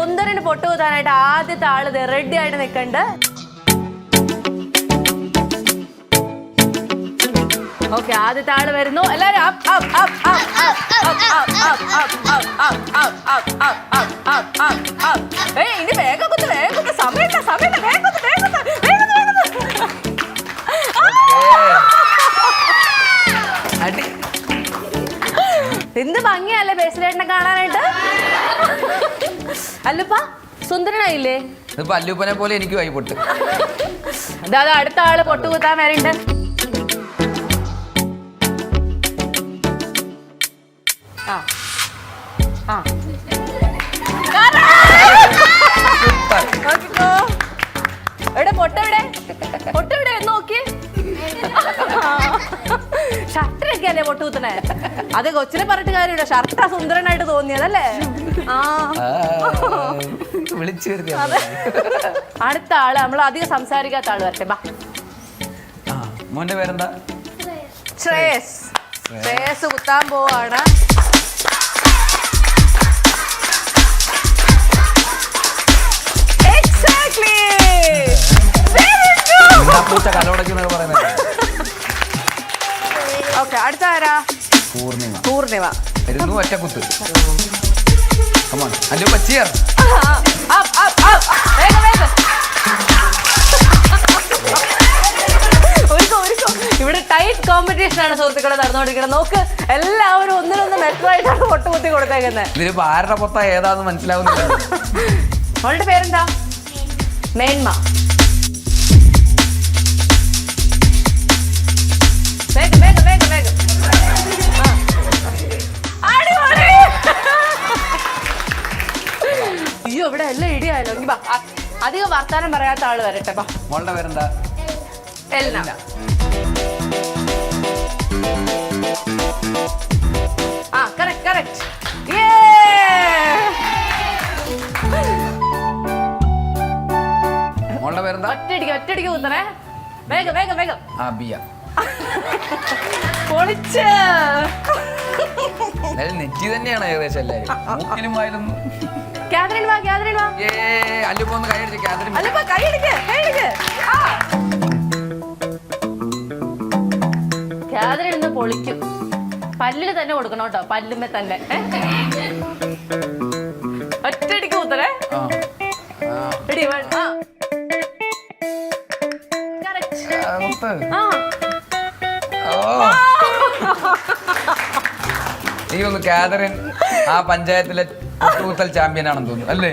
സുന്ദരന് പൊട്ടുകുത്താനായിട്ട് ആദ്യത്തെ ആള് റെഡി ആയിട്ട് നിൽക്കണ്ട്. ഓക്കെ, ആദ്യത്തെ ആള് വരുന്നു. എല്ലാരും ഇനി വേഗം കുത്ത്, വേഗം കുത്ത്, സമയത്ത് സമയത്ത് വേഗം കുത്ത്, വേഗം കുത്ത്, വേഗം വേഗം. എന്ത് ഭംഗിയല്ലേ ബേസിലേട്ടനെ കാണാനായിട്ട്. അല്ലപ്പ സുന്ദരനായില്ലേ? അല്ലൂപ്പനെ പോലെ എനിക്ക് കൈ പൊട്ട്. അതാ അടുത്ത ആള് പൊട്ടുകുത്താൻ വരണ്ട്. എവിടെ പൊട്ടെവിടെ, പൊട്ടെവിടെ നോക്കി. ഷർട്ടിലൊക്കെ അല്ലേ പൊട്ടുകുത്തണേ? അത് കൊച്ചിനെ പറഞ്ഞിട്ട് കാര്യമില്ല, ഷർട്ടാ സുന്ദരനായിട്ട് തോന്നിയതല്ലേ. അടുത്ത ആള് നമ്മൾ അധികം സംസാരിക്കാത്ത ആള് വരട്ടെ. ബാ, മോന്റെ പേരെന്താ? ശ്രേയസ്. ശ്രേയസ് കുത്താൻ പോവാണ്. ഓക്കെ, അടുത്ത ആരാ? പൂർണിമ. പൂർണിമ ഒറ്റ കുത്ത്. അല്ലു പച്ചിയർ. ഇവിടെ ടൈറ്റ് കോമ്പറ്റീഷൻ ആണ് സുഹൃത്തുക്കളെ നടന്നുകൊണ്ടിരിക്കുന്നത്. നോക്ക്, എല്ലാവരും ഒന്നിനൊന്ന് മെട്രോ ആയിട്ടാണ് പൊട്ടുകുത്തി കൊടുത്തേക്കുന്നത്. ഇതിലിപ്പോ ആരുടെ പൊത്ത ഏതാന്ന് മനസ്സിലാവുന്നില്ല. അവളുടെ പേരെന്താ? മേന്മ. വേഗം വേഗം വേഗം വേഗം. അയ്യോ, ഇവിടെ എല്ലാം ഇടിയായല്ലോ. അധികം വർത്താനം പറയാത്ത ആള് വരട്ടെ. മോളുടെ പേരെന്താ? എൽന. Correct correct. മോളുടെ പേരെന്താ? ഒറ്റയടിക്ക് ഒറ്റയടിക്ക് കുത്തണേ. വേഗം വേഗം വേഗം. ബിയ. പൊളിച്ച്. നെറ്റി തന്നെയാണ് ഏകദേശം എല്ലാരും. മൂക്കിലും വായിലൊന്നും. കാതറിൻ വാ, കാതറിൻ വാ. അല്ലുപ്പ ഒന്ന് കൈയടിച്ച്. കാതറിൻ അല്ലപ്പ കൈയടിക്ക്, കൈയടിക്ക്. കാതറിൻ ഇന്ന് പൊളിക്കും. പല്ലില് തന്നെ കൊടുക്കണം കേട്ടോ, പല്ലുമ്മേ തന്നെ. ഒറ്റയടിക്ക് കുത്തണേ. എനിക്കൊന്ന് കാതറിൻ ആ പഞ്ചായത്തിലെ പൊട്ടുകുത്തൽ ചാമ്പ്യൻ ആണെന്ന് തോന്നുന്നു അല്ലേ?